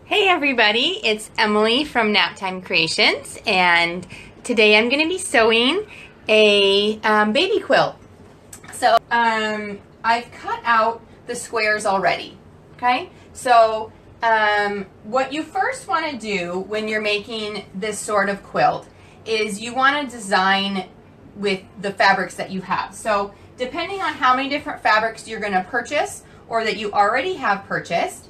Hey everybody, it's Emily from Naptime Creations, and today I'm going to be sewing a baby quilt. So I've cut out the squares already, okay? So what you first want to do when you're making this sort of quilt is you want to design with the fabrics that you have. So depending on how many different fabrics you're going to purchase or that you already have purchased,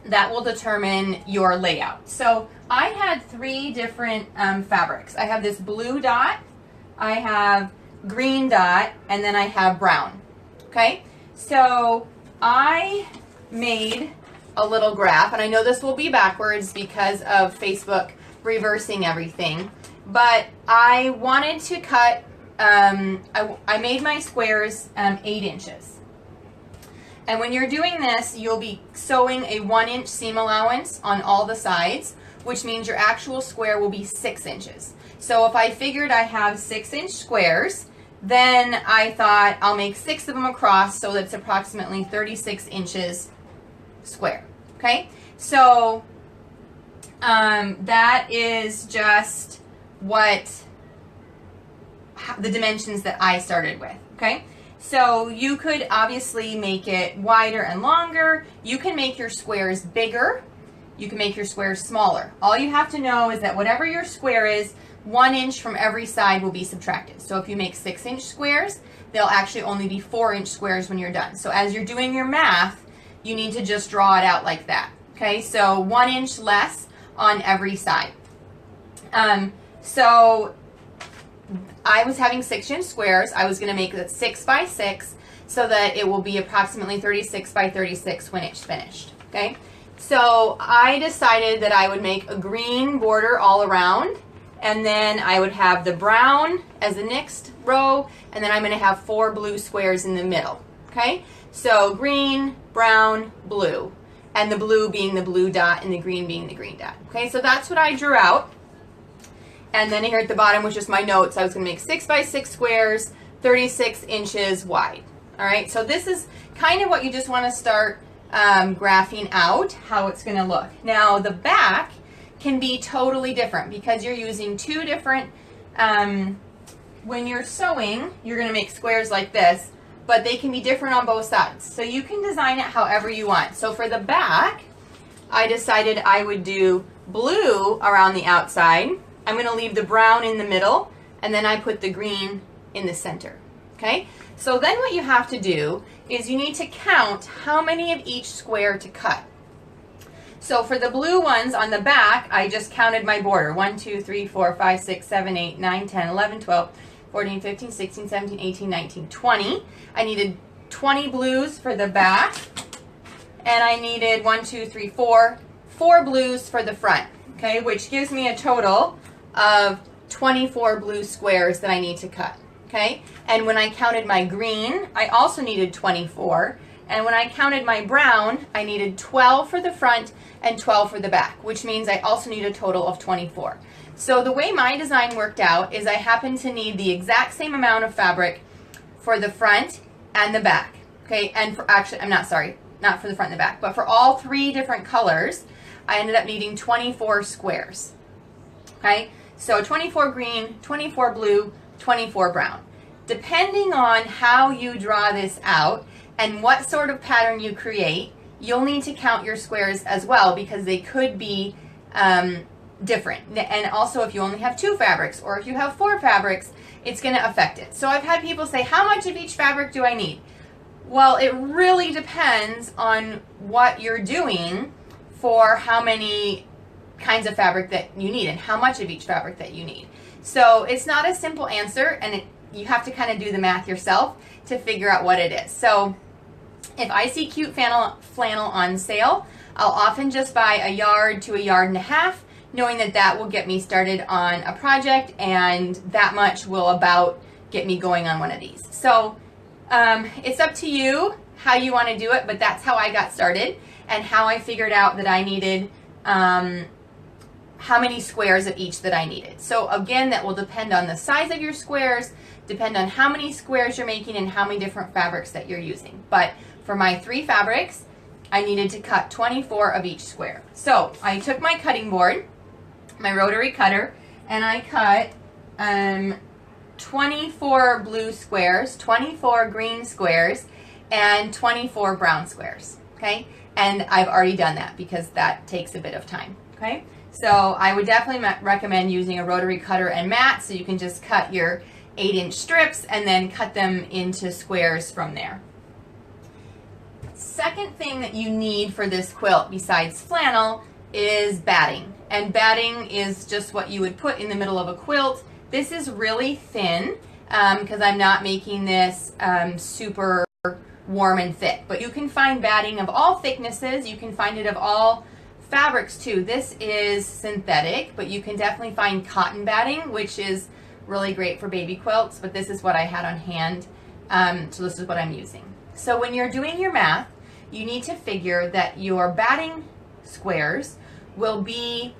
that will determine your layout. So I had three different fabrics. I have this blue dot, I have green dot, and then I have brown. Okay, so I made a little graph, and I know this will be backwards because of Facebook reversing everything, but I wanted to cut, I made my squares 8 inches. And when you're doing this, you'll be sewing a 1-inch seam allowance on all the sides, which means your actual square will be 6 inches. So if I figured I have 6-inch squares, then I thought I'll make 6 of them across, so that's approximately 36 inches square. Okay, so that is just what the dimensions that I started with. Okay. So you could obviously make it wider and longer. You can make your squares bigger. You can make your squares smaller. All you have to know is that whatever your square is, 1 inch from every side will be subtracted. So if you make 6-inch squares, they'll actually only be 4-inch squares when you're done. So as you're doing your math, you need to just draw it out like that. Okay, so 1 inch less on every side. So I was having 6-inch squares. I was going to make it 6 by 6 so that it will be approximately 36 by 36 when it's finished. Okay, so I decided that I would make a green border all around, and then I would have the brown as the next row, and then I'm going to have 4 blue squares in the middle. Okay, so green, brown, blue, and the blue being the blue dot and the green being the green dot. Okay, so that's what I drew out. And then here at the bottom was just my notes. I was going to make 6 by 6 squares, 36 inches wide. All right, so this is kind of what you just want to start graphing out, how it's going to look. Now, the back can be totally different because you're using 2 different, when you're sewing, you're going to make squares like this, but they can be different on both sides. So you can design it however you want. So for the back, I decided I would do blue around the outside. I'm going to leave the brown in the middle, and then I put the green in the center. Okay, so then what you have to do is you need to count how many of each square to cut. So for the blue ones on the back, I just counted my border. 1, 2, 3, 4, 5, 6, 7, 8, 9, 10, 11, 12, 14, 15, 16, 17, 18, 19, 20. I needed 20 blues for the back, and I needed 1, 2, 3, 4 blues for the front. Okay, which gives me a total of 24 blue squares that I need to cut. Okay, and when I counted my green, I also needed 24, and when I counted my brown, I needed 12 for the front and 12 for the back, which means I also need a total of 24. So the way my design worked out is I happen to need the exact same amount of fabric for the front and the back. Okay, and for actually, I'm not sorry, not for the front and the back, but for all 3 different colors, I ended up needing 24 squares. Okay, so 24 green, 24 blue, 24 brown. Depending on how you draw this out and what sort of pattern you create, you'll need to count your squares as well because they could be different. And also if you only have 2 fabrics or if you have 4 fabrics, it's going to affect it. So I've had people say, how much of each fabric do I need? Well, it really depends on what you're doing for how many kinds of fabric that you need and how much of each fabric that you need. So it's not a simple answer, and you have to kind of do the math yourself to figure out what it is. So if I see cute flannel on sale, I'll often just buy a yard to a yard and a half, knowing that that will get me started on a project, and that much will about get me going on one of these. So it's up to you how you want to do it, but that's how I got started and how I figured out that I needed how many squares of each that I needed. So again, that will depend on the size of your squares, depend on how many squares you're making and how many different fabrics that you're using. But for my 3 fabrics, I needed to cut 24 of each square. So I took my cutting board, my rotary cutter, and I cut 24 blue squares, 24 green squares, and 24 brown squares, okay? And I've already done that because that takes a bit of time, okay? So I would definitely recommend using a rotary cutter and mat, so you can just cut your 8-inch strips and then cut them into squares from there. Second thing that you need for this quilt besides flannel is batting. And batting is just what you would put in the middle of a quilt. This is really thin because I'm not making this super warm and thick. But you can find batting of all thicknesses. You can find it of all fabrics too. This is synthetic, but you can definitely find cotton batting, which is really great for baby quilts. But this is what I had on hand, so this is what I'm using. So when you're doing your math, you need to figure that your batting squares will be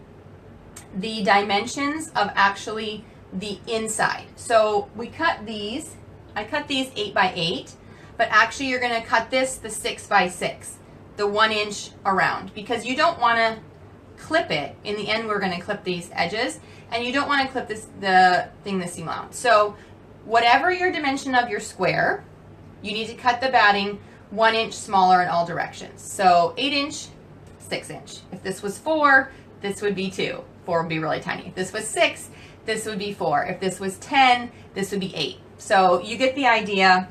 the dimensions of actually the inside. So we cut these, I cut these 8 by 8, but actually you're going to cut this the 6 by 6, the 1 inch around, because you don't want to clip it. In the end, we're going to clip these edges, and you don't want to clip this, the seam allowance. So whatever your dimension of your square, you need to cut the batting 1 inch smaller in all directions. So 8 inch, 6 inch. If this was 4, this would be 2. 4 would be really tiny. If this was 6, this would be 4. If this was 10, this would be 8. So you get the idea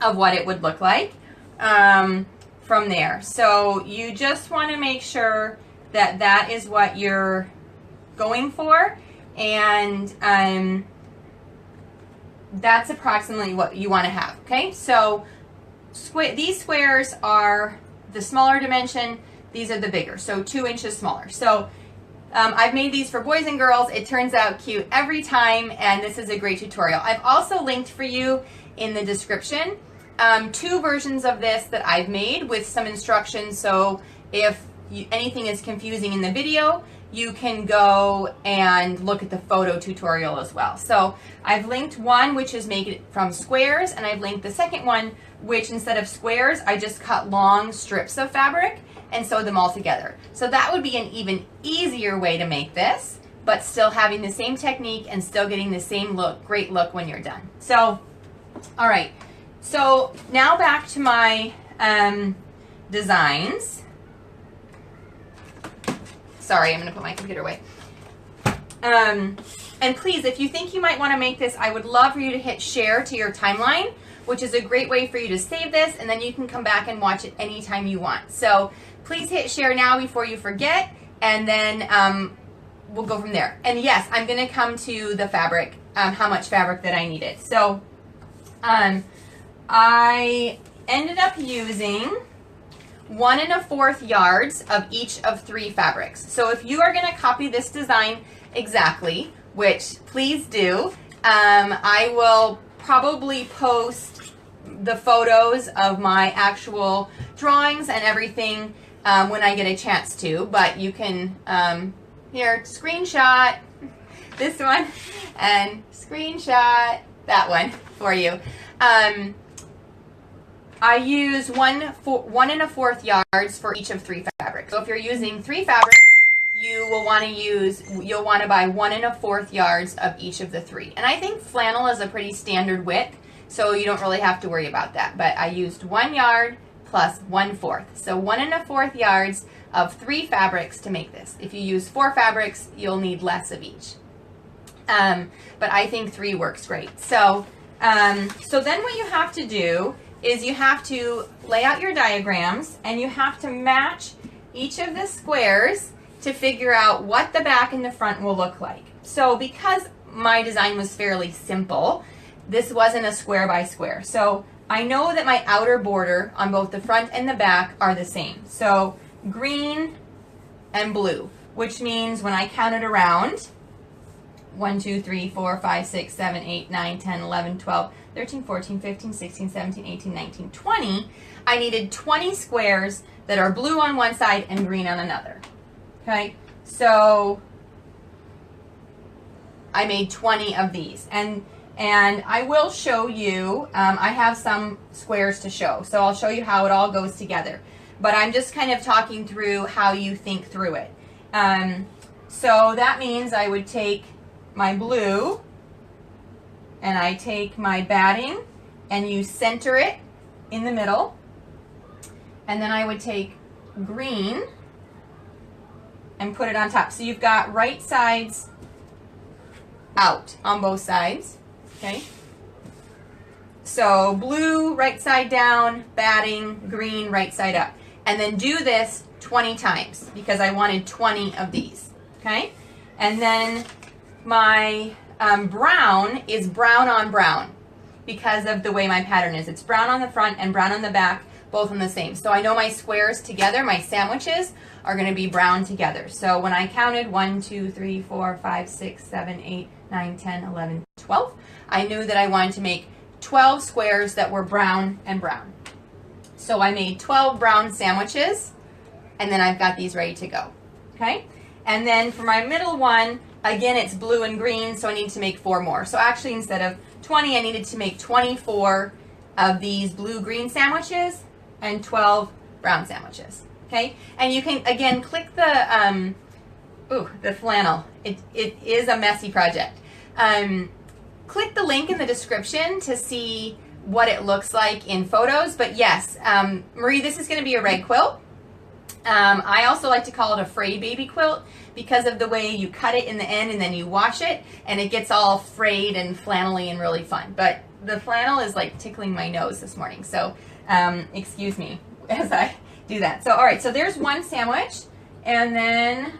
of what it would look like from there. So you just want to make sure that that is what you're going for, and that's approximately what you want to have. Okay, so these squares are the smaller dimension, these are the bigger, so 2 inches smaller. So I've made these for boys and girls. It turns out cute every time, and this is a great tutorial. I've also linked for you in the description 2 versions of this that I've made with some instructions, so if anything is confusing in the video, you can go and look at the photo tutorial as well. So I've linked one which is make it from squares, and I've linked the second one which instead of squares I just cut long strips of fabric and sewed them all together. So that would be an even easier way to make this, but still having the same technique and still getting the same look, great look when you're done. So, all right. So now back to my designs. Sorry, I'm going to put my computer away. And please, if you think you might want to make this, I would love for you to hit share to your timeline, which is a great way for you to save this, and then you can come back and watch it anytime you want. So please hit share now before you forget, and then we'll go from there. And yes, I'm going to come to the fabric, how much fabric that I needed. So I ended up using 1 1/4 yards of each of 3 fabrics. So if you are going to copy this design exactly, which please do, I will probably post the photos of my actual drawings and everything when I get a chance to, but you can here screenshot this one and screenshot that one for you. I use 1 1/4 yards for each of 3 fabrics. So if you're using 3 fabrics, you'll want to buy 1 1/4 yards of each of the 3. And I think flannel is a pretty standard width, so you don't really have to worry about that. But I used 1 yard plus 1/4. So 1 1/4 yards of 3 fabrics to make this. If you use 4 fabrics, you'll need less of each. But I think 3 works great. So, so then what you have to do is you have to lay out your diagrams, and you have to match each of the squares to figure out what the back and the front will look like. So because my design was fairly simple, this wasn't a square by square. So I know that my outer border on both the front and the back are the same. So green and blue, which means when I count it around, 1, 2, 3, 4, 5, 6, 7, 8, 9, 10, 11, 12, 13, 14, 15, 16, 17, 18, 19, 20. I needed 20 squares that are blue on one side and green on another. Okay, so I made 20 of these, and I will show you, I have some squares to show, so I'll show you how it all goes together. but I'm just kind of talking through how you think through it. So that means I would take my blue and I take my batting and you center it in the middle, and then I would take green and put it on top. So you've got right sides out on both sides, okay? So blue right side down, batting, green right side up. And then do this 20 times because I wanted 20 of these, okay? And then my brown is brown on brown because of the way my pattern is. It's brown on the front and brown on the back, both on the same. So I know my squares together, my sandwiches, are going to be brown together. So when I counted 1, 2, 3, 4, 5, 6, 7, 8, 9, 10, 11, 12, I knew that I wanted to make 12 squares that were brown and brown. So I made 12 brown sandwiches, and then I've got these ready to go, okay? And then for my middle one, again, it's blue and green, so I need to make 4 more. So actually, instead of 20, I needed to make 24 of these blue-green sandwiches and 12 brown sandwiches, okay? And you can, again, click the flannel. It is a messy project. Click the link in the description to see what it looks like in photos. But yes, Marie, this is going to be a rag quilt. I also like to call it a frayed baby quilt because of the way you cut it in the end and then you wash it and it gets all frayed and flannelly and really fun. But the flannel is like tickling my nose this morning, so excuse me as I do that. So all right, so there's one sandwich, and then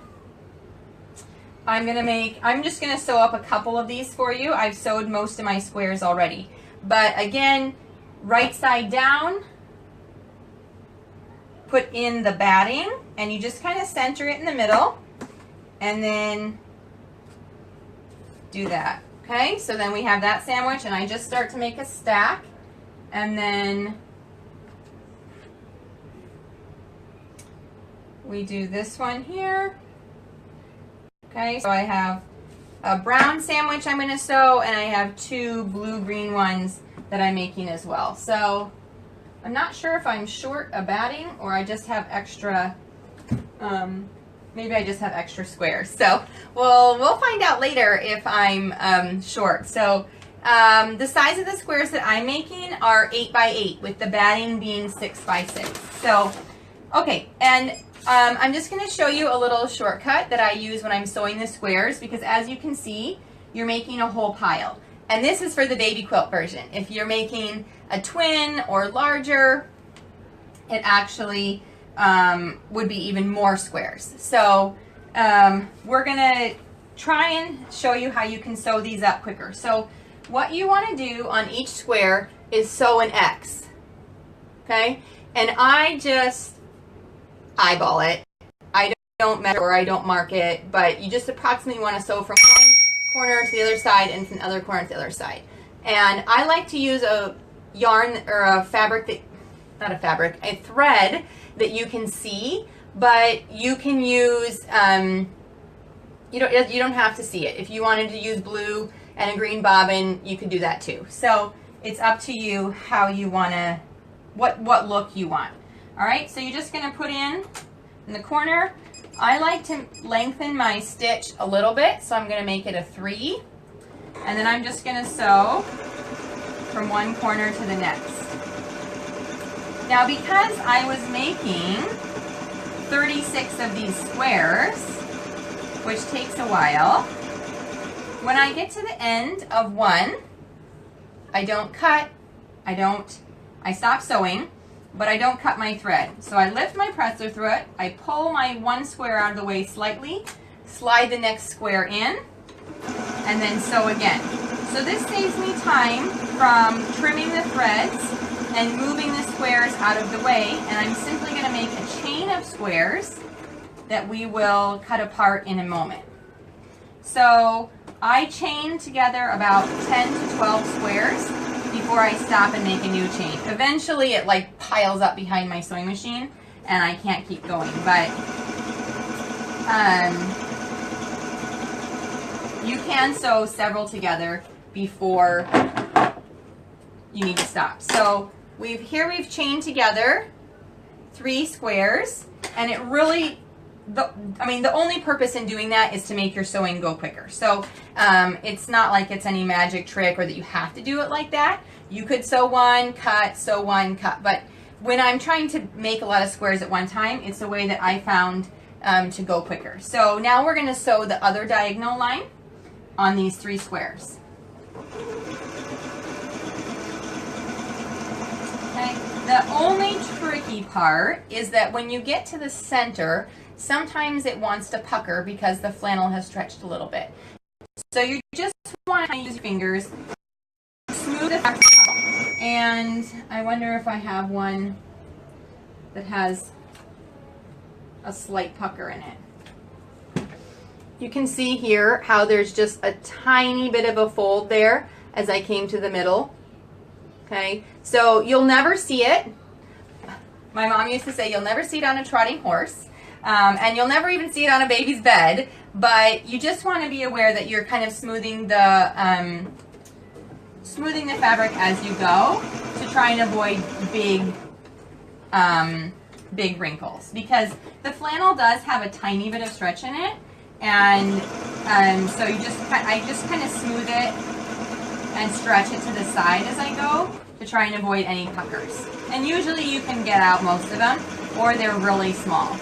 I'm just gonna sew up a couple of these for you. I've sewed most of my squares already. But again, right side down, put in the batting, and you just kind of center it in the middle, and then do that. Okay, so then we have that sandwich, and I just start to make a stack, and then we do this one here. Okay, so I have a brown sandwich I'm going to sew, and I have 2 blue-green ones that I'm making as well. So I'm not sure if I'm short a batting or I just have extra, maybe I just have extra squares. So we'll find out later if I'm short. So the size of the squares that I'm making are 8 by 8 with the batting being 6 by 6. So, okay, and I'm just going to show you a little shortcut that I use when I'm sewing the squares, because as you can see, you're making a whole pile. And this is for the baby quilt version. If you're making a twin or larger, it actually would be even more squares. So we're going to try and show you how you can sew these up quicker. So what you want to do on each square is sew an X. Okay? And I just eyeball it. I don't measure or I don't mark it, but you just approximately want to sew from one corner to the other side and from the other corner to the other side. And I like to use a yarn or a fabric that, not a fabric, a thread that you can see, but you can use, you don't have to see it. If you wanted to use blue and a green bobbin, you could do that too. So it's up to you how you want to, what look you want. All right, so you're just going to put in the corner. I like to lengthen my stitch a little bit, so I'm going to make it a 3. And then I'm just going to sew from one corner to the next. Now, because I was making 36 of these squares, which takes a while, when I get to the end of one, I don't cut, I stop sewing, but I don't cut my thread. So I lift my presser through it, I pull my one square out of the way slightly, slide the next square in, and then sew again. So this saves me time from trimming the threads and moving the squares out of the way, and I'm simply going to make a chain of squares that we will cut apart in a moment. So I chain together about 10 to 12 squares before I stop and make a new chain. Eventually it like piles up behind my sewing machine and I can't keep going, but you can sew several together before you need to stop. So we've chained together 3 squares, and it really, the only purpose in doing that is to make your sewing go quicker. So it's not like it's any magic trick or that you have to do it like that. You could sew one, cut, sew one, cut, but when I'm trying to make a lot of squares at one time, it's a way that I found to go quicker. So now we're going to sew the other diagonal line on these 3 squares. Okay. The only tricky part is that when you get to the center, sometimes it wants to pucker because the flannel has stretched a little bit. So you just want to use your fingers, smooth it back, and I wonder if I have one that has a slight pucker in it. You can see here how there's just a tiny bit of a fold there as I came to the middle. Okay, so you'll never see it. My mom used to say you'll never see it on a trotting horse, and you'll never even see it on a baby's bed, but you just want to be aware that you're kind of smoothing the fabric as you go to try and avoid big wrinkles, because the flannel does have a tiny bit of stretch in it, and so I just kind of smooth it and stretch it to the side as I go to try and avoid any puckers. And usually you can get out most of them, or they're really small.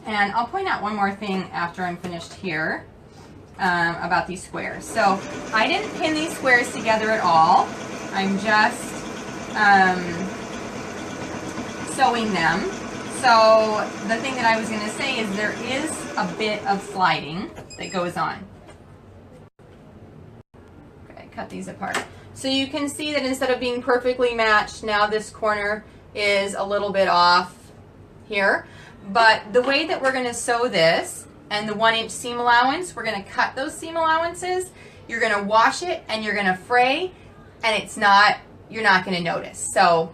And I'll point out one more thing after I'm finished here about these squares. So I didn't pin these squares together at all. I'm just sewing them. So the thing that I was going to say is there is a bit of sliding that goes on. Okay, cut these apart. So you can see that instead of being perfectly matched, now this corner is a little bit off here. But the way that we're going to sew this, and the 1-inch seam allowance, we're going to cut those seam allowances, you're going to wash it, and you're going to fray, and you're not going to notice. So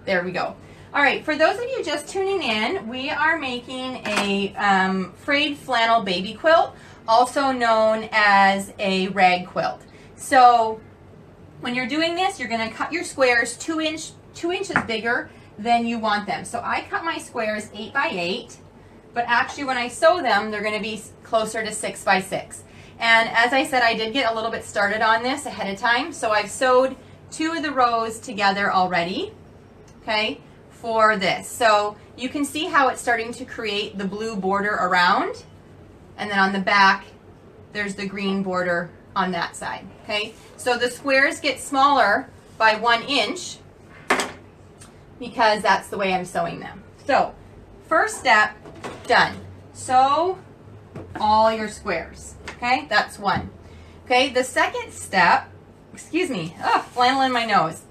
there we go. All right, for those of you just tuning in, we are making a frayed flannel baby quilt, also known as a rag quilt. So when you're doing this, you're going to cut your squares 2 inches bigger than you want them. So I cut my squares 8 by 8, but actually when I sew them, they're going to be closer to 6 by 6. And as I said, I did get a little bit started on this ahead of time, so I've sewed 2 of the rows together already, okay, for this. So you can see how it's starting to create the blue border around, and then on the back, there's the green border on that side, okay? So the squares get smaller by 1 inch, because that's the way I'm sewing them. So, first step, done. Sew all your squares, okay? That's one. Okay, the second step, excuse me, flannel in my nose.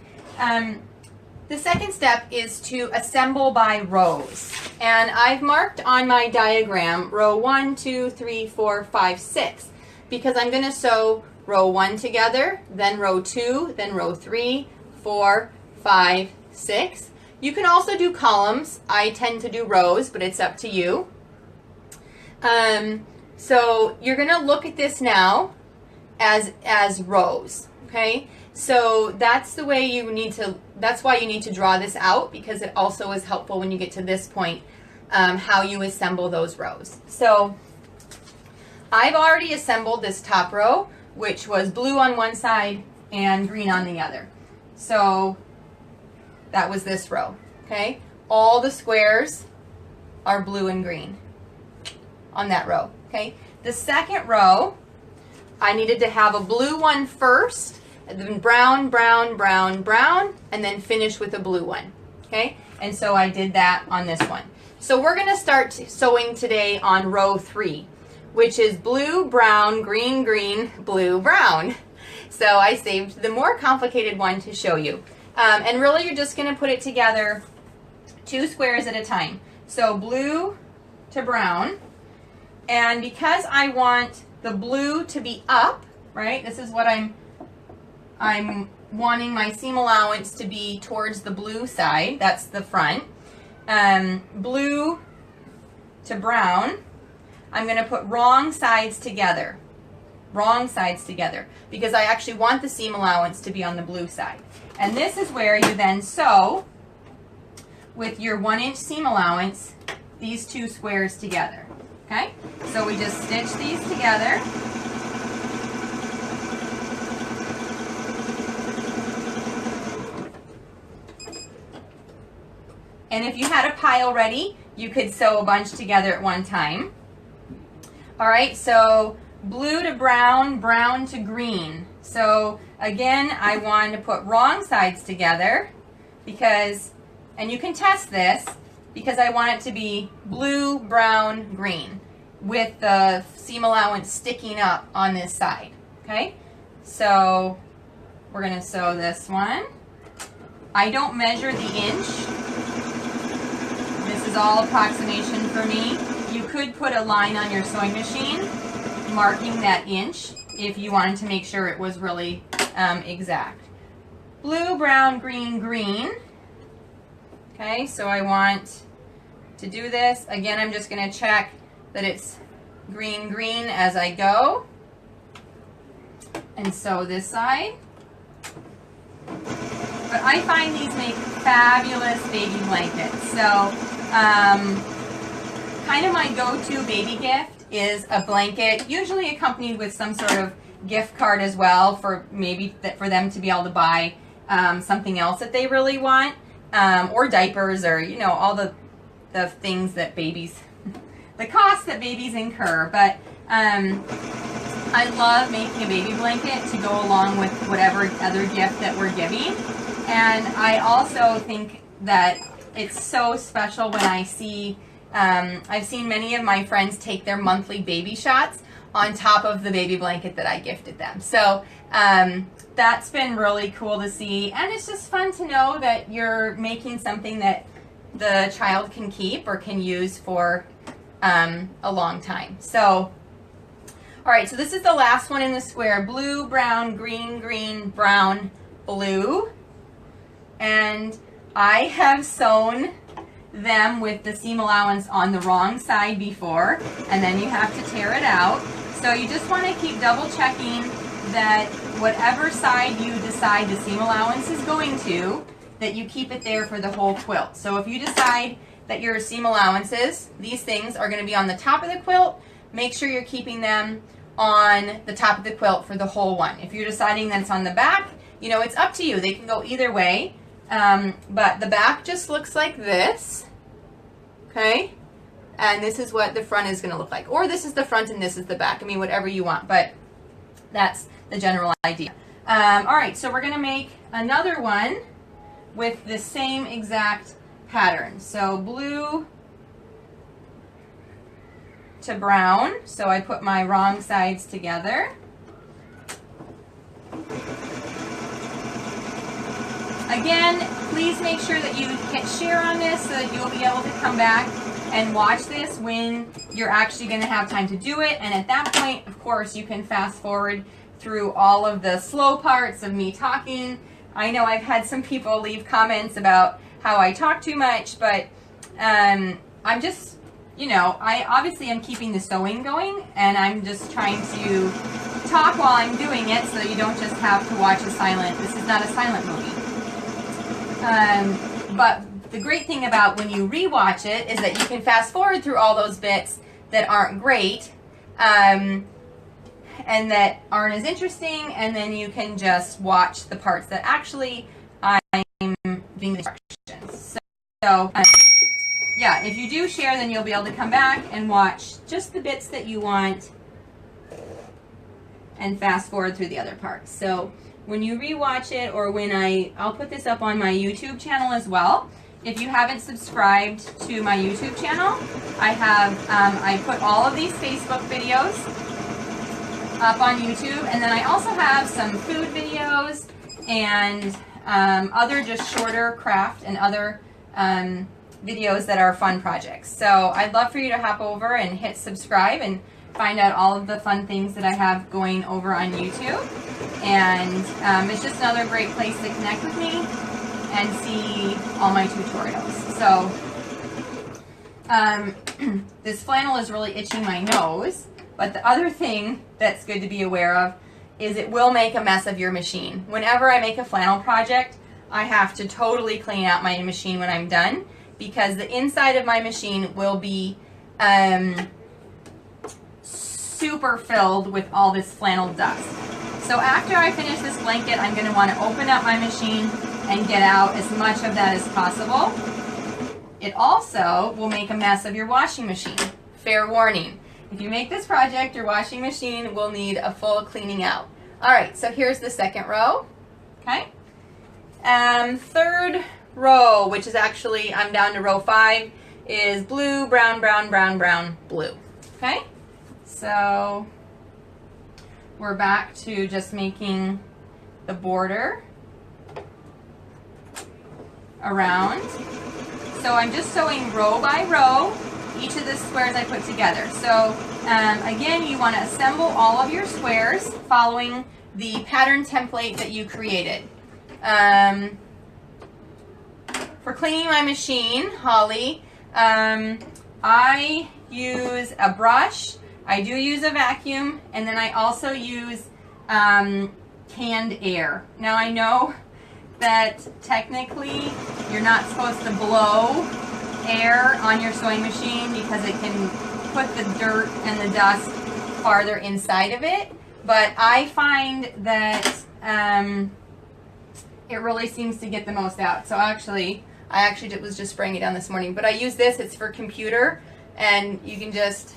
The second step is to assemble by rows. And I've marked on my diagram row 1, 2, 3, 4, 5, 6, because I'm going to sew row 1 together, then row 2, then row 3, 4, 5, 6. You can also do columns. I tend to do rows, but it's up to you. So you're going to look at this now as rows, okay? So that's the way you need to, that's why you need to draw this out, because it also is helpful when you get to this point, how you assemble those rows. So I've already assembled this top row, which was blue on one side and green on the other. So that was this row, okay? All the squares are blue and green on that row, okay? The second row, I needed to have a blue one first, and then brown, brown, brown, brown, and then finish with a blue one, okay? And so I did that on this one. So we're gonna start sewing today on row 3, which is blue, brown, green, green, blue, brown. So I saved the more complicated one to show you. And really you're just gonna put it together 2 squares at a time. So blue to brown, and because I want the blue to be up, right? This is what I'm wanting my seam allowance to be towards the blue side. That's the front. Blue to brown. I'm going to put wrong sides together. Wrong sides together, because I actually want the seam allowance to be on the blue side. And this is where you then sew with your 1-inch seam allowance these two squares together. Okay, so we just stitch these together. And if you had a pile ready, you could sew a bunch together at one time. All right, so blue to brown, brown to green. So again, I want to put wrong sides together because, and you can test this, because I want it to be blue, brown, green with the seam allowance sticking up on this side. Okay, so we're going to sew this one. I don't measure the inch. This is all approximation for me. You could put a line on your sewing machine marking that inch if you wanted to make sure it was really exact. Blue, brown, green, green. Okay, so I want to do this. Again, I'm just going to check that it's green, green as I go. And sew this side. But I find these make fabulous baby blankets. So kind of my go-to baby gift is a blanket, usually accompanied with some sort of gift card as well, for maybe for them to be able to buy something else that they really want, or diapers, or you know, all the things that babies, the costs that babies incur. But I love making a baby blanket to go along with whatever other gift that we're giving. And I also think that it's so special when I see, I've seen many of my friends take their monthly baby shots on top of the baby blanket that I gifted them. So that's been really cool to see. And it's just fun to know that you're making something that the child can keep or can use for a long time. So, all right, so this is the last one in the square. Blue, brown, green, green, brown, blue. And I have sewn them with the seam allowance on the wrong side before, and then you have to tear it out. So you just want to keep double checking that whatever side you decide the seam allowance is going to, that you keep it there for the whole quilt. So if you decide that your seam allowances, these things, are going to be on the top of the quilt, make sure you're keeping them on the top of the quilt for the whole one. If you're deciding that it's on the back, you know, it's up to you. They can go either way. But the back just looks like this, okay? And this is what the front is going to look like. Or this is the front and this is the back. I mean, whatever you want, but that's the general idea. All right, so we're going to make another one with the same exact pattern. So blue to brown. So I put my wrong sides together. Again, please make sure that you hit share on this so that you'll be able to come back and watch this when you're actually going to have time to do it. And at that point, of course, you can fast forward through all of the slow parts of me talking. I know I've had some people leave comments about how I talk too much, but I'm just, you know, I obviously am keeping the sewing going, and I'm just trying to talk while I'm doing it so you don't just have to watch this is not a silent movie. But the great thing about when you rewatch it is that you can fast forward through all those bits that aren't great and that aren't as interesting, and then you can just watch the parts that actually I'm giving the instructions. So yeah, if you do share, then you'll be able to come back and watch just the bits that you want and fast forward through the other parts. So when you rewatch it, or when I'll put this up on my YouTube channel as well. If you haven't subscribed to my YouTube channel, I put all of these Facebook videos up on YouTube, and then I also have some food videos and other just shorter craft and other videos that are fun projects. So I'd love for you to hop over and hit subscribe and find out all of the fun things that I have going over on YouTube. And it's just another great place to connect with me and see all my tutorials. So this flannel is really itching my nose, but the other thing that's good to be aware of is it will make a mess of your machine. Whenever I make a flannel project, I have to totally clean out my machine when I'm done, because the inside of my machine will be super filled with all this flannel dust. So after I finish this blanket, I'm going to want to open up my machine and get out as much of that as possible. It also will make a mess of your washing machine. Fair warning. If you make this project, your washing machine will need a full cleaning out. All right, so here's the second row. Okay. Third row, which is actually, I'm down to row 5, is blue, brown, brown, brown, brown, blue. Okay. So we're back to just making the border around. So I'm just sewing row by row each of the squares I put together. So again, you want to assemble all of your squares following the pattern template that you created. For cleaning my machine, Holly, I use a brush, I do use a vacuum, and then I also use canned air. Now I know that technically you're not supposed to blow air on your sewing machine because it can put the dirt and the dust farther inside of it, but I find that it really seems to get the most out. So I actually was just spraying it down this morning, but I use this, it's for computer, and you can just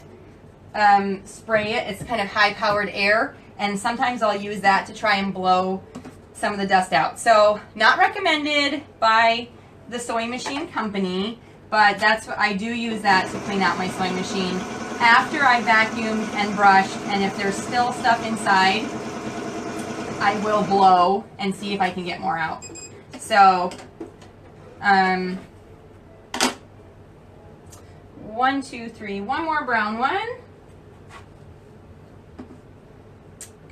spray it. It's kind of high-powered air, and sometimes I'll use that to try and blow some of the dust out. So not recommended by the sewing machine company, but that's what I do use that to clean out my sewing machine after I vacuumed and brushed, and if there's still stuff inside, I will blow and see if I can get more out. So 1, 2, 3, one more brown one.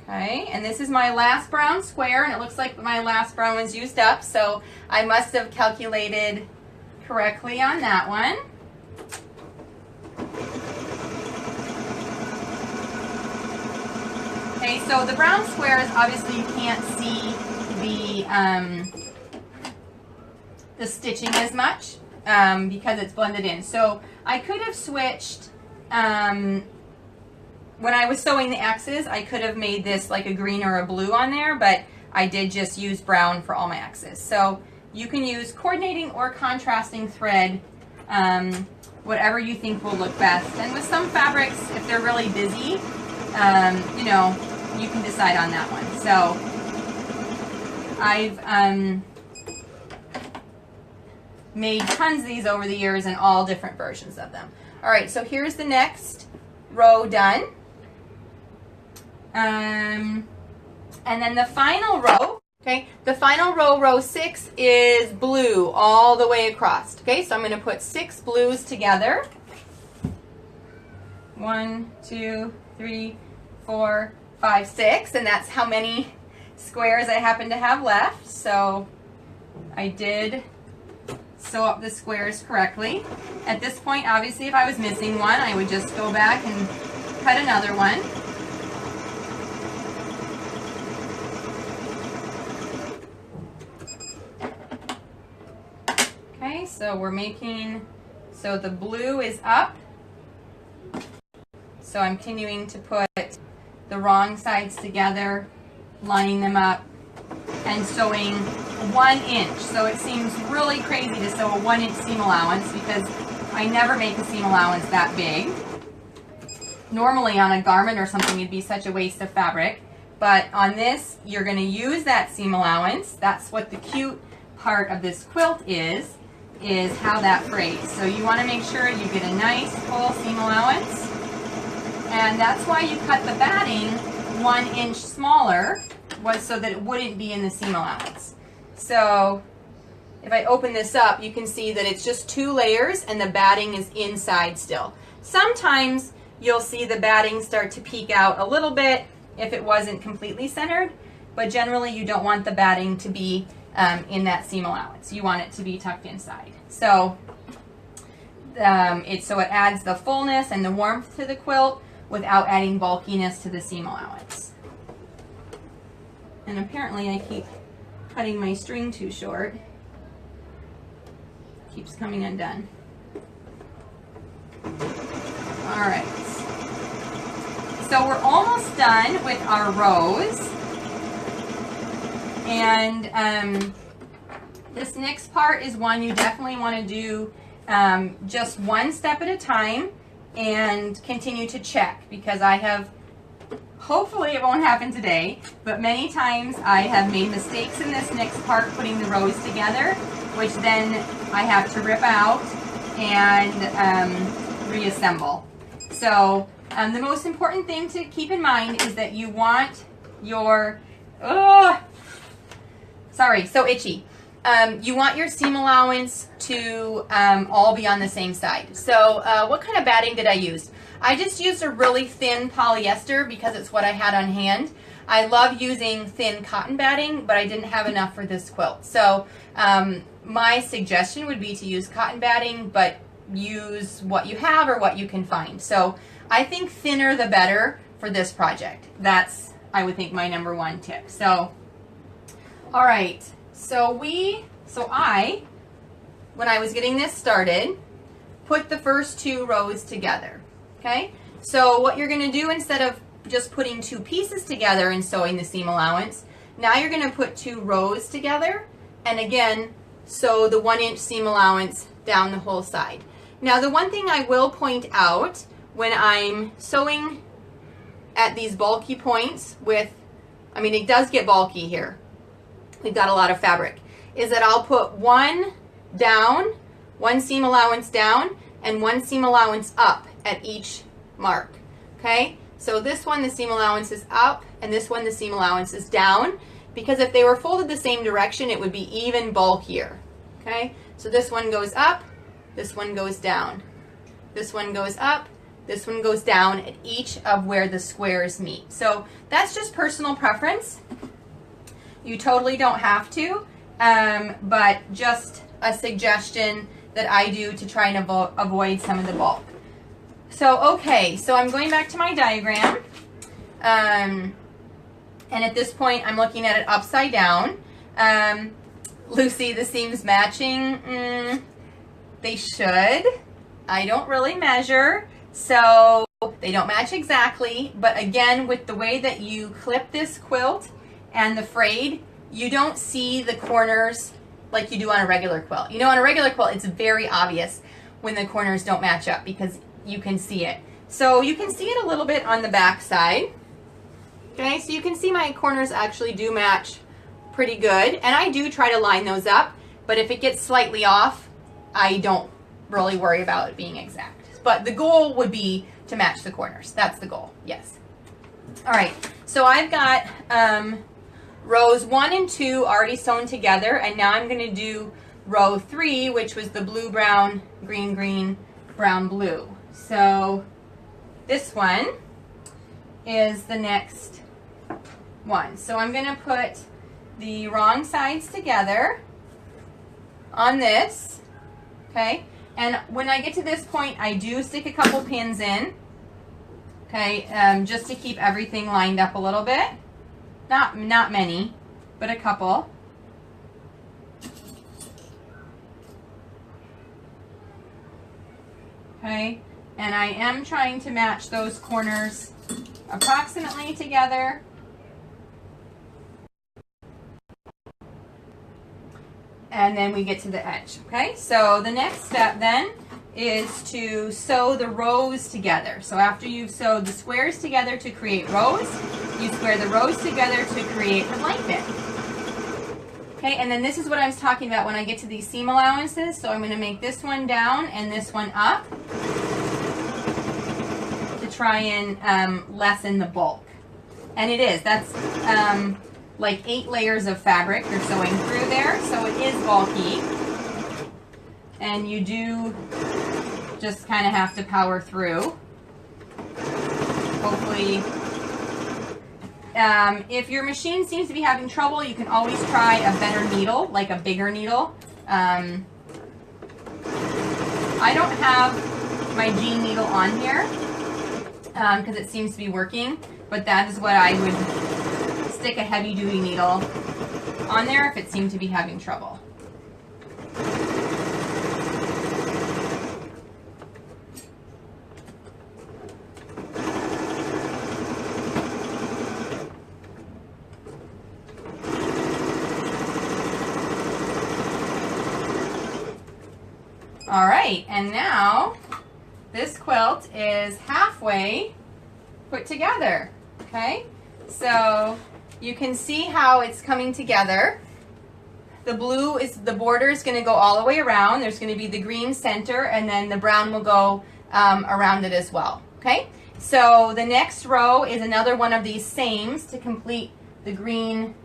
Okay, and this is my last brown square, and it looks like my last brown one's used up, so I must have calculated correctly on that one. Okay, so the brown squares, obviously you can't see the stitching as much because it's blended in. So I could have switched, when I was sewing the X's, I could have made this like a green or a blue on there, but I did just use brown for all my X's. So you can use coordinating or contrasting thread, whatever you think will look best. And with some fabrics, if they're really busy, you know, you can decide on that one. So I've made tons of these over the years and all different versions of them. All right, so here's the next row done. And then the final row, okay, the final row, row 6, is blue all the way across. Okay, so I'm going to put 6 blues together. 1, 2, 3, 4, 5, 6, and that's how many squares I happen to have left. So I did sew up the squares correctly. At this point, obviously, if I was missing one, I would just go back and cut another one. Okay, so we're making, so the blue is up. So I'm continuing to put the wrong sides together, lining them up, and sewing 1 inch. So it seems really crazy to sew a 1 inch seam allowance because I never make a seam allowance that big. Normally on a garment or something it'd be such a waste of fabric, but on this you're going to use that seam allowance. That's what the cute part of this quilt is how that frays. So you want to make sure you get a nice full seam allowance, and that's why you cut the batting 1 inch smaller, was so that it wouldn't be in the seam allowance. So if I open this up, you can see that it's just 2 layers and the batting is inside still. Sometimes you'll see the batting start to peek out a little bit if it wasn't completely centered, but generally you don't want the batting to be in that seam allowance. You want it to be tucked inside. So it adds the fullness and the warmth to the quilt without adding bulkiness to the seam allowance. And apparently I keep cutting my string too short. Keeps coming undone. All right. So we're almost done with our rows. And this next part is one you definitely want to do just one step at a time and continue to check, because I have, hopefully it won't happen today, but many times I have made mistakes in this next part putting the rows together, which then I have to rip out and reassemble. So the most important thing to keep in mind is that you want your, sorry, so itchy. You want your seam allowance to all be on the same side. So what kind of batting did I use? I just used a really thin polyester because it's what I had on hand. I love using thin cotton batting, but I didn't have enough for this quilt. So my suggestion would be to use cotton batting, but use what you have or what you can find. So I think thinner the better for this project. That's, I would think, my number one tip. So, all right. So I, when I was getting this started, put the first two rows together, okay? So what you're gonna do, instead of just putting two pieces together and sewing the seam allowance, now you're gonna put two rows together, and again, sew the 1 inch seam allowance down the whole side. Now the one thing I will point out when I'm sewing at these bulky points with, I mean, it does get bulky here. We've got a lot of fabric, is that I'll put one down, one seam allowance down, and one seam allowance up at each mark, okay? So this one, the seam allowance is up, and this one, the seam allowance is down, because if they were folded the same direction, it would be even bulkier, okay? So this one goes up, this one goes down, this one goes up, this one goes down at each of where the squares meet. So that's just personal preference. You totally don't have to, but just a suggestion that I do to try and avoid some of the bulk. So, okay, so I'm going back to my diagram. And at this point, I'm looking at it upside down. Lucy, the seams matching? They should. I don't really measure, so they don't match exactly. But again, with the way that you clip this quilt and the frayed, you don't see the corners like you do on a regular quilt. You know, on a regular quilt, it's very obvious when the corners don't match up because you can see it. So you can see it a little bit on the back side. Okay, so you can see my corners actually do match pretty good, and I do try to line those up, but if it gets slightly off, I don't really worry about it being exact. But the goal would be to match the corners. That's the goal, yes. All right, so I've got rows 1 and 2 already sewn together, and now I'm going to do row 3, which was the blue, brown, green, green, brown, blue. So this one is the next one. So I'm going to put the wrong sides together on this, okay? And when I get to this point, I do stick a couple pins in, okay, just to keep everything lined up a little bit. Not many, but a couple. Okay, and I am trying to match those corners approximately together. And then we get to the edge, okay? So the next step then is to sew the rows together. So after you've sewed the squares together to create rows, you square the rows together to create the blanket. Okay, and then this is what I was talking about when I get to these seam allowances. So I'm going to make this one down and this one up to try and lessen the bulk. And it is. That's like 8 layers of fabric you're sewing through there, so it is bulky. And you do just kind of have to power through. Hopefully, if your machine seems to be having trouble, you can always try a better needle, like a bigger needle. I don't have my jean needle on here because it seems to be working, but that is what I would stick a heavy-duty needle on there if it seemed to be having trouble. All right, and now this quilt is halfway put together, okay? So you can see how it's coming together. The blue is, the border is going to go all the way around. There's going to be the green center, and then the brown will go around it as well, okay? So the next row is another one of these sames to complete the green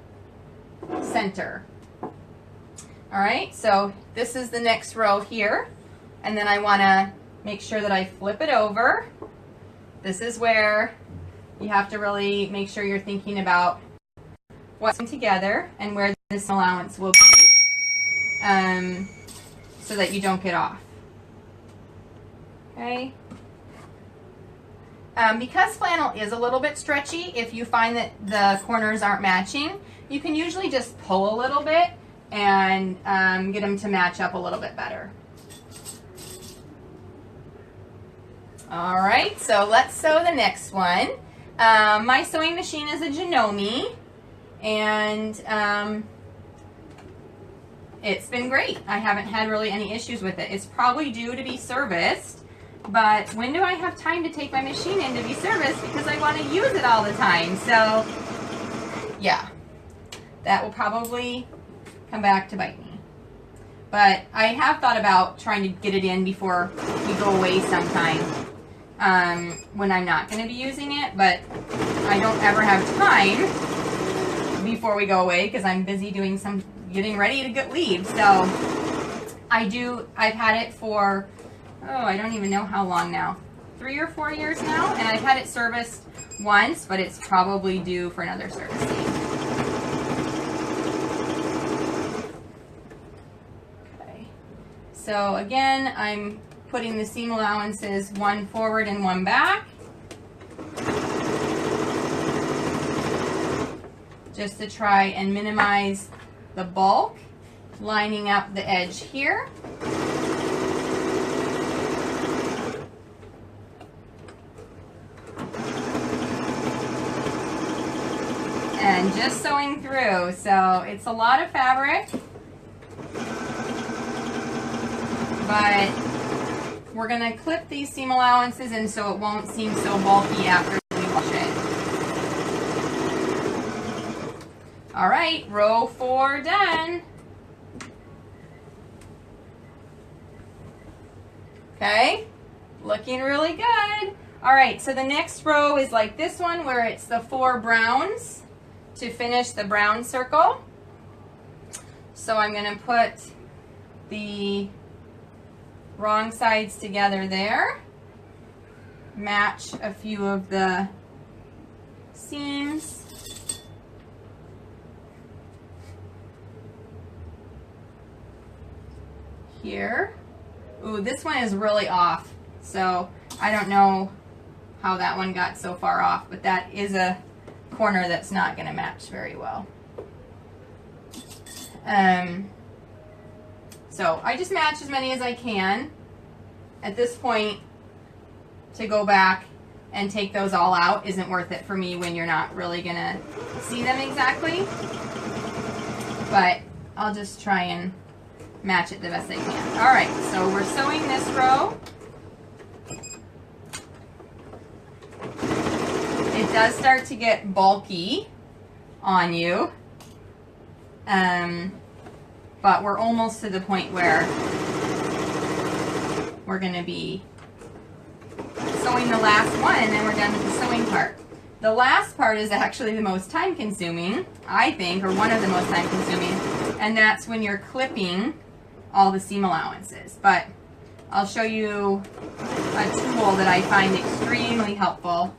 center. All right, so this is the next row here, and then I want to make sure that I flip it over. This is where you have to really make sure you're thinking about what's together and where this allowance will be, so that you don't get off. Okay. Because flannel is a little bit stretchy, if you find that the corners aren't matching, you can usually just pull a little bit and get them to match up a little bit better. All right, so let's sew the next one. My sewing machine is a Janome, and it's been great. I haven't had really any issues with it. It's probably due to be serviced, but when do I have time to take my machine in to be serviced, because I want to use it all the time? So yeah, that will probably come back to bite me. But I have thought about trying to get it in before we go away sometime, when I'm not going to be using it, but I don't ever have time before we go away because I'm busy doing getting ready to leave. So I've had it for, I don't even know how long now, 3 or 4 years now, and I've had it serviced once, but it's probably due for another servicing. Okay, so again, I'm putting the seam allowances one forward and one back, just to try and minimize the bulk, lining up the edge here. And just sewing through. So it's a lot of fabric, but we're going to clip these seam allowances in so it won't seem so bulky after we wash it. All right, row 4 done. Okay, looking really good. All right, so the next row is like this one where it's the 4 browns to finish the brown circle. So I'm going to put the wrong sides together there, match a few of the seams, here. Ooh, this one is really off, so I don't know how that one got so far off, but that is a corner that's not going to match very well. So I just match as many as I can. At this point, to go back and take those all out isn't worth it for me when you're not really going to see them exactly. But I'll just try and match it the best I can. All right, so we're sewing this row. It does start to get bulky on you, but we're almost to the point where we're going to be sewing the last one, and then we're done with the sewing part. The last part is actually the most time consuming, I think, or one of the most time consuming, and that's when you're clipping all the seam allowances. But I'll show you a tool that I find extremely helpful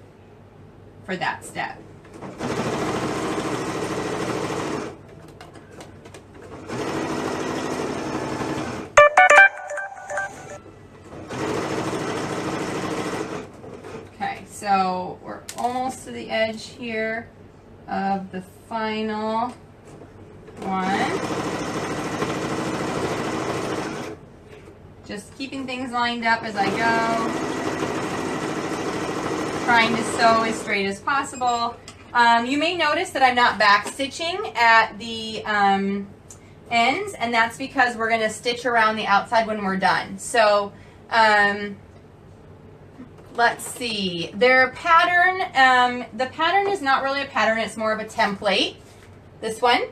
for that step. Okay, so we're almost to the edge here of the final one. Just keeping things lined up as I go. Trying to sew as straight as possible. You may notice that I'm not back stitching at the ends, and that's because we're going to stitch around the outside when we're done. So let's see, their pattern, the pattern is not really a pattern, it's more of a template, this one,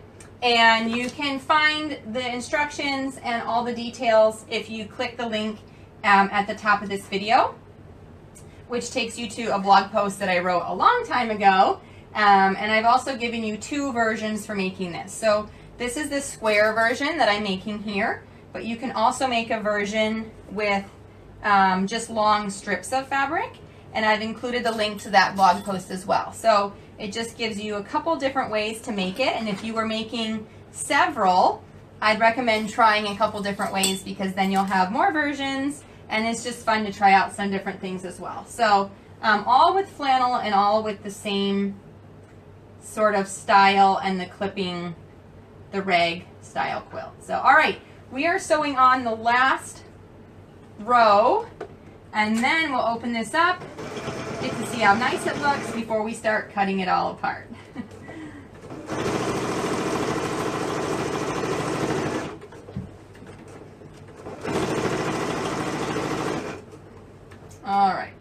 and you can find the instructions and all the details if you click the link at the top of this video, which takes you to a blog post that I wrote a long time ago, and I've also given you 2 versions for making this. So this is the square version that I'm making here, but you can also make a version with just long strips of fabric, and I've included the link to that blog post as well. So it just gives you a couple different ways to make it, and if you were making several, I'd recommend trying a couple different ways, because then you'll have more versions, and it's just fun to try out some different things as well. So all with flannel and all with the same sort of style and the clipping, the rag style quilt. So all right, we are sewing on the last row, and then we'll open this up, get to see how nice it looks before we start cutting it all apart. All right.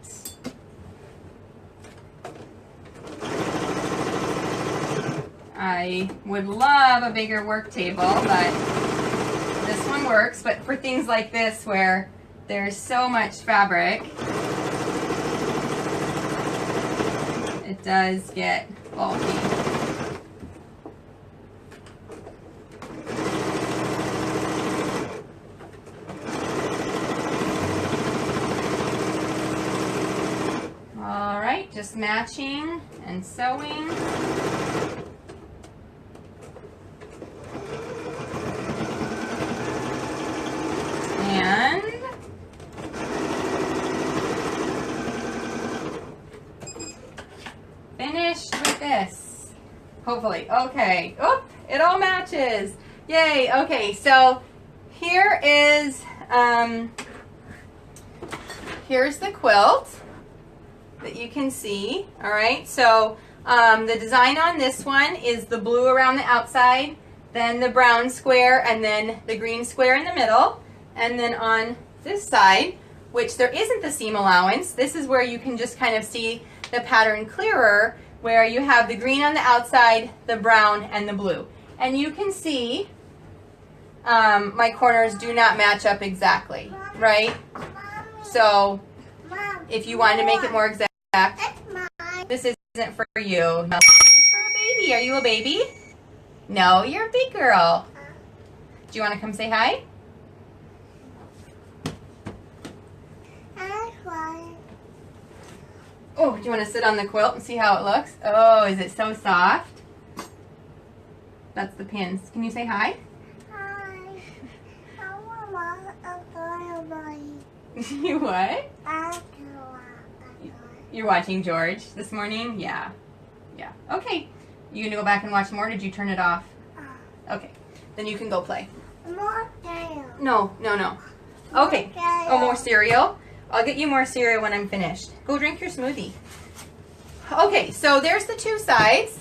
I would love a bigger work table, but this one works. But for things like this where there's so much fabric, it does get bulky. All right, just matching and sewing. And finished with this, hopefully. Okay, oop, it all matches. Yay, okay, so here is, here's the quilt that you can see, all right? So the design on this one is the blue around the outside, then the brown square, and then the green square in the middle. And then on this side, which there isn't the seam allowance, this is where you can just kind of see the pattern clearer, where you have the green on the outside, the brown, and the blue. And you can see my corners do not match up exactly, right? So if you wanted to make it more exact, this isn't for you. No, it's for a baby. Are you a baby? No, you're a big girl. Do you want to come say hi? Oh, do you want to sit on the quilt and see how it looks? Oh, is it so soft? That's the pins. Can you say hi? Hi. I want a toy. You what? You're watching George this morning? Yeah. Yeah. Okay. You gonna go back and watch more? Did you turn it off? Okay. Then you can go play. More cereal. No, no, no. Okay. Oh, more cereal? I'll get you more cereal when I'm finished. Go drink your smoothie. Okay, so there's the 2 sides.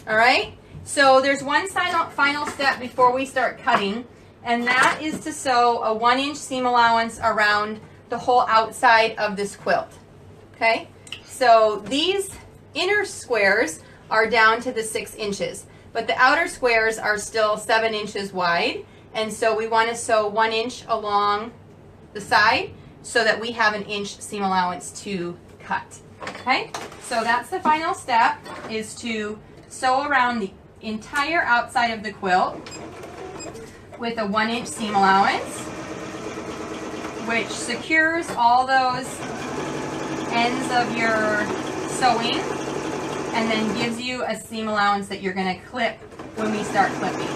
All right. So there's one final step before we start cutting, and that is to sew a 1-inch seam allowance around the whole outside of this quilt. Okay. So these inner squares are down to the 6 inches, but the outer squares are still 7 inches wide, and so we want to sew 1 inch along the side so that we have an inch seam allowance to cut. Okay, so that's the final step, is to sew around the entire outside of the quilt with a 1-inch seam allowance, which secures all those ends of your sewing and then gives you a seam allowance that you're going to clip when we start clipping.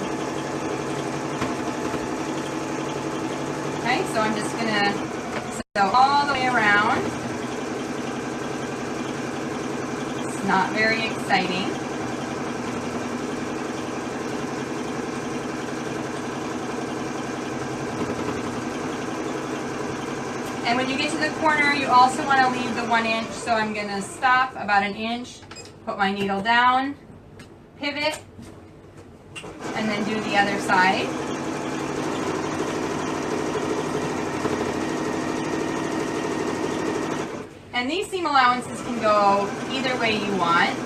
Okay, so I'm just going to sew all the way around. It's not very exciting. And when you get to the corner, you also want to leave the 1 inch, so I'm going to stop about 1 inch, put my needle down, pivot, And then do the other side. And these seam allowances can go either way you want.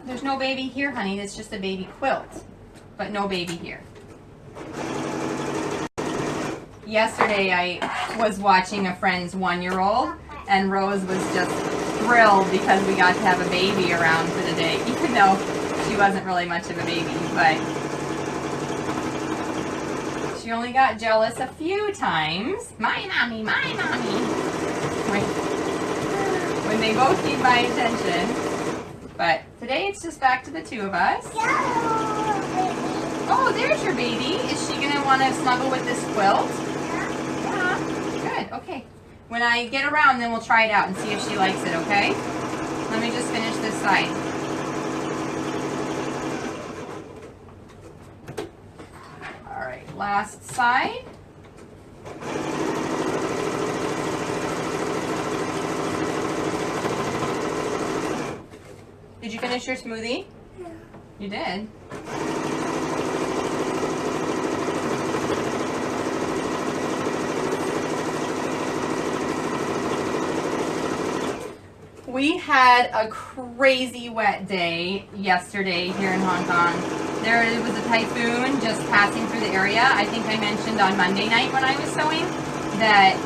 There's no baby here, honey. It's just a baby quilt, but no baby here. Yesterday, I was watching a friend's 1-year-old, and Rose was just thrilled because we got to have a baby around for the day, even though she wasn't really much of a baby, but she only got jealous a few times. My mommy, my mommy. When they both need my attention. But today it's just back to the two of us. Oh, there's your baby. Is she going to want to snuggle with this quilt? Yeah. Good. Okay. When I get around, then we'll try it out and see if she likes it, okay? Let me just finish this side. All right. Last side. Did you finish your smoothie? Yeah. You did? We had a crazy wet day yesterday here in Hong Kong. There was a typhoon just passing through the area. I think I mentioned on Monday night when I was sewing that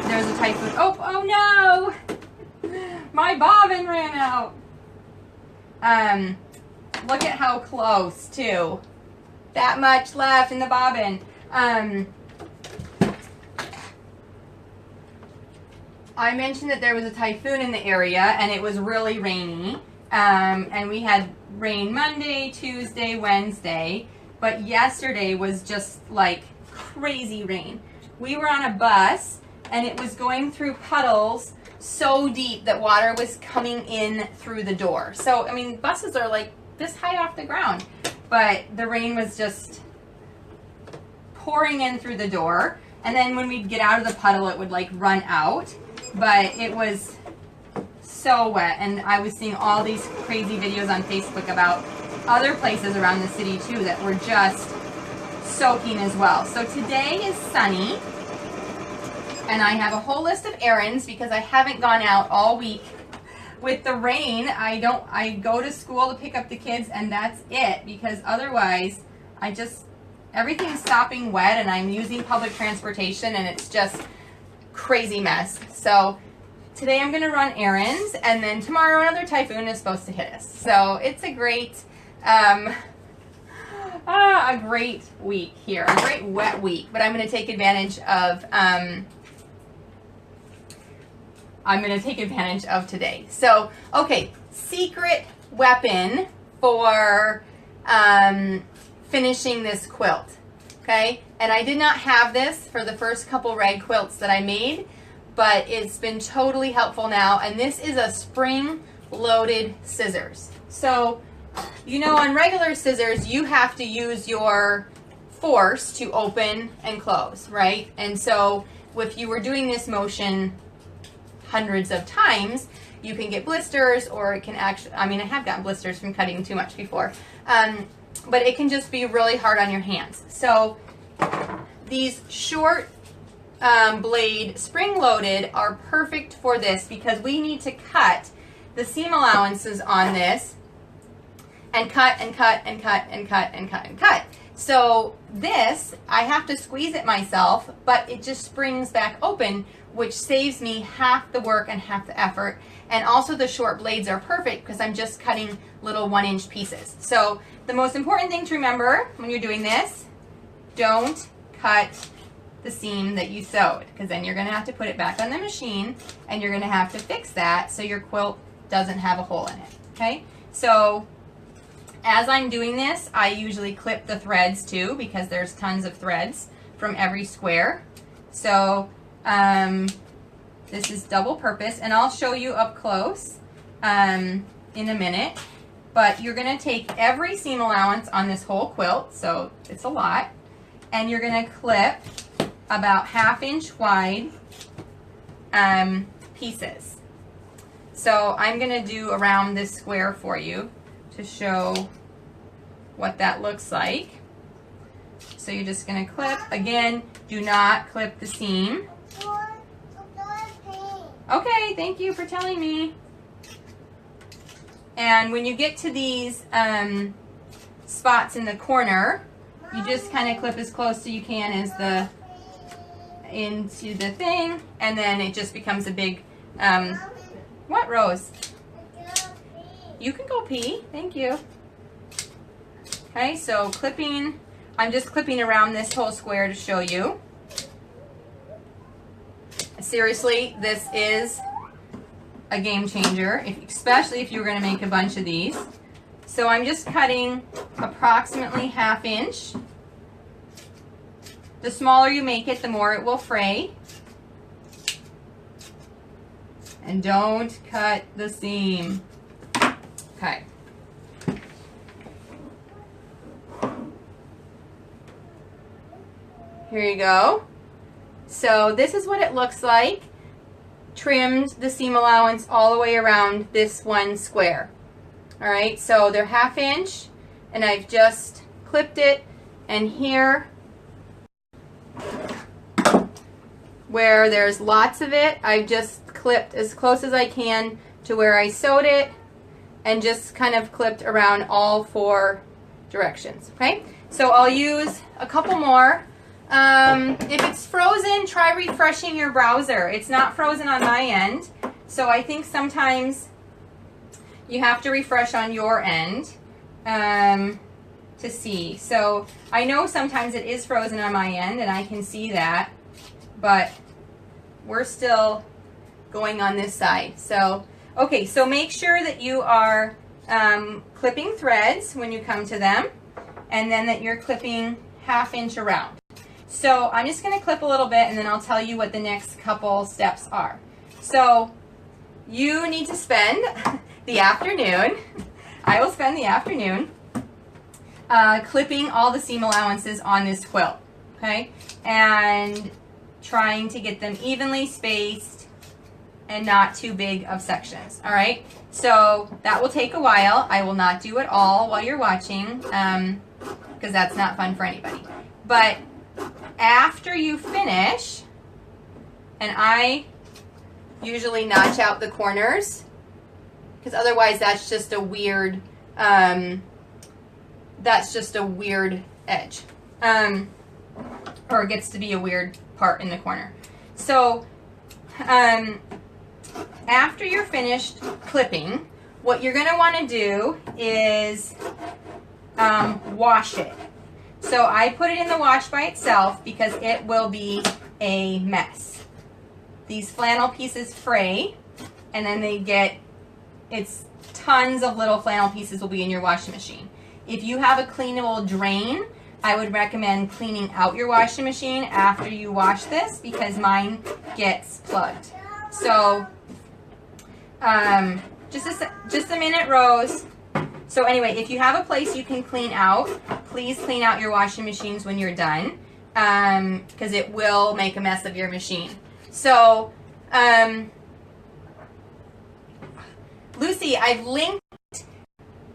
there was a typhoon. Oh no! My bobbin ran out. Look at how close, too. That much left in the bobbin. I mentioned that there was a typhoon in the area, and it was really rainy. And we had rain Monday, Tuesday, Wednesday. But yesterday was just like crazy rain. We were on a bus, and it was going through puddles so deep that water was coming in through the door. So, I mean, buses are like this high off the ground, but the rain was just pouring in through the door. And then when we'd get out of the puddle, it would like run out, but it was so wet. And I was seeing all these crazy videos on Facebook about other places around the city too that were just soaking as well. So today is sunny. And I have a whole list of errands because I haven't gone out all week. With the rain, I go to school to pick up the kids and that's it, because otherwise everything's stopping wet and I'm using public transportation and it's just crazy mess. So today I'm going to run errands, and then tomorrow another typhoon is supposed to hit us. So it's a great week here, a great wet week, but I'm going to take advantage of today. So, okay, secret weapon for finishing this quilt, okay? And I did not have this for the first couple rag quilts that I made, but it's been totally helpful now, and this is a spring-loaded scissors. So, you know, on regular scissors, you have to use your force to open and close, right? And so, if you were doing this motion hundreds of times, you can get blisters, or it can actually, I mean, I have gotten blisters from cutting too much before, but it can just be really hard on your hands. So these short blade spring-loaded are perfect for this because we need to cut the seam allowances on this and cut and cut and cut and cut and cut and cut. So this, I have to squeeze it myself, but it just springs back open, which saves me half the work and half the effort. And also the short blades are perfect because I'm just cutting little 1-inch pieces. So the most important thing to remember when you're doing this, don't cut the seam that you sewed, because then you're going to have to put it back on the machine and you're going to have to fix that so your quilt doesn't have a hole in it. Okay? So as I'm doing this, I usually clip the threads too, because there's tons of threads from every square. So This is double purpose, and I'll show you up close in a minute. But you're going to take every seam allowance on this whole quilt, so it's a lot, and you're going to clip about 1/2 inch wide pieces. So I'm going to do around this square for you to show what that looks like. So you're just going to clip. Again, do not clip the seam. Okay, thank you for telling me. And when you get to these spots in the corner, you just kind of clip as close as you can as into the thing, and then it just becomes a big, what, Rose? You can go pee, thank you. Okay, so clipping, I'm just clipping around this whole square to show you. Seriously, this is a game changer, especially if you're going to make a bunch of these. So I'm just cutting approximately 1/2 inch. The smaller you make it, the more it will fray. And don't cut the seam. Okay. Here you go. So this is what it looks like. Trimmed the seam allowance all the way around this one square. Alright, so they're 1/2 inch, and I've just clipped it, and here where there's lots of it, I've just clipped as close as I can to where I sewed it, and just kind of clipped around all 4 directions. Okay, so I'll use a couple more. If it's frozen, try refreshing your browser. It's not frozen on my end, so I think sometimes you have to refresh on your end to see. So I know sometimes it is frozen on my end, and I can see that, but we're still going on this side. So, okay, so make sure that you are clipping threads when you come to them, and then that you're clipping 1/2 inch around. So I'm just going to clip a little bit, and then I'll tell you what the next couple steps are. So you need to spend the afternoon, I will spend the afternoon clipping all the seam allowances on this quilt, okay, and trying to get them evenly spaced and not too big of sections. All right, so that will take a while. I will not do it all while you're watching because that's not fun for anybody. But after you finish, and I usually notch out the corners because otherwise that's just a weird edge, or it gets to be a weird part in the corner. So after you're finished clipping, what you're going to want to do is wash it. So I put it in the wash by itself because it will be a mess. These flannel pieces fray, and then it's tons of little flannel pieces will be in your washing machine. If you have a cleanable drain, I would recommend cleaning out your washing machine after you wash this because mine gets plugged. So just a minute, Rose. So anyway, if you have a place you can clean out, please clean out your washing machines when you're done because it will make a mess of your machine. So, Lucy, I've linked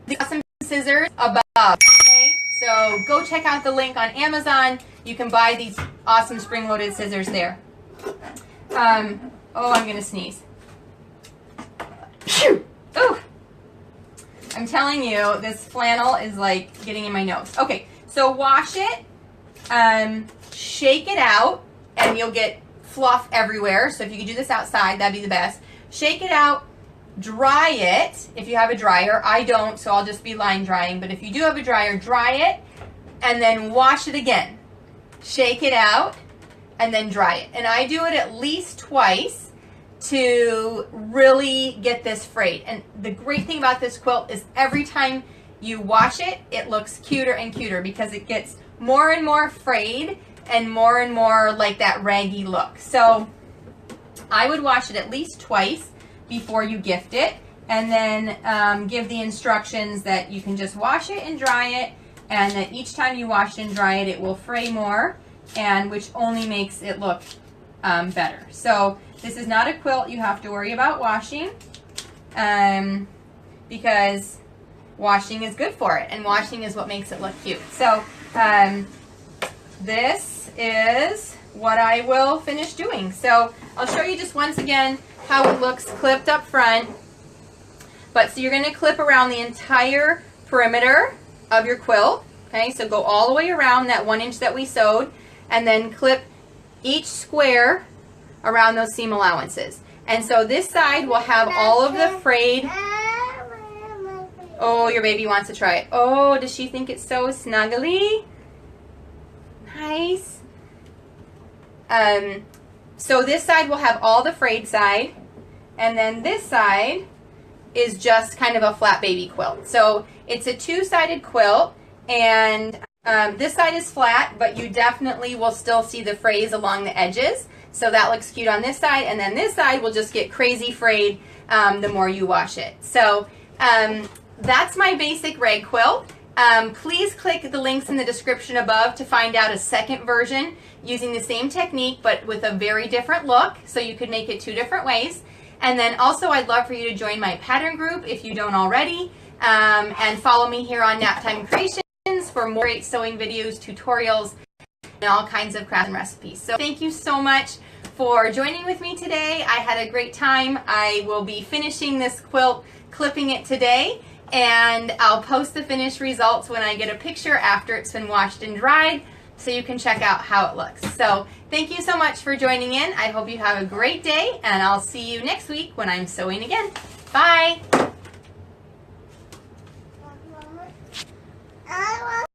the awesome scissors above, okay? So go check out the link on Amazon. You can buy these awesome spring-loaded scissors there. Oh, I'm going to sneeze. Ooh. I'm telling you, this flannel is like getting in my nose. Okay, so wash it, shake it out, and you'll get fluff everywhere. So if you could do this outside, that'd be the best. Shake it out, dry it if you have a dryer. I don't, so I'll just be line drying. But if you do have a dryer, dry it, and then wash it again. Shake it out, and then dry it. And I do it at least twice to really get this frayed. And the great thing about this quilt is every time you wash it, it looks cuter and cuter because it gets more and more frayed and more like that raggy look. So I would wash it at least twice before you gift it, and then give the instructions that you can just wash it and dry it, and that each time you wash and dry it, it will fray more, and which only makes it look better. So this is not a quilt you have to worry about washing, because washing is good for it, and washing is what makes it look cute. So this is what I will finish doing. So I'll show you just once again how it looks clipped up front. But so you're going to clip around the entire perimeter of your quilt. Okay, so go all the way around that 1 inch that we sewed, and then clip each square around those seam allowances. And so this side will have all of the frayed. Oh, your baby wants to try it. Oh, does she think it's so snuggly? Nice. So this side will have all the frayed side, and then this side is just kind of a flat baby quilt. So it's a two-sided quilt, and this side is flat, but you definitely will still see the frays along the edges. So that looks cute on this side, and then this side will just get crazy frayed the more you wash it. So that's my basic rag quilt. Please click the links in the description above to find out a second version using the same technique but with a very different look, so you could make it 2 different ways. And then also I'd love for you to join my pattern group if you don't already, and follow me here on Naptime Creations for more great sewing videos, tutorials, and all kinds of crafts and recipes. So thank you so much for joining with me today. I had a great time. I will be finishing this quilt, clipping it today, and I'll post the finished results when I get a picture after it's been washed and dried, so you can check out how it looks. So thank you so much for joining in. I hope you have a great day, and I'll see you next week when I'm sewing again. Bye!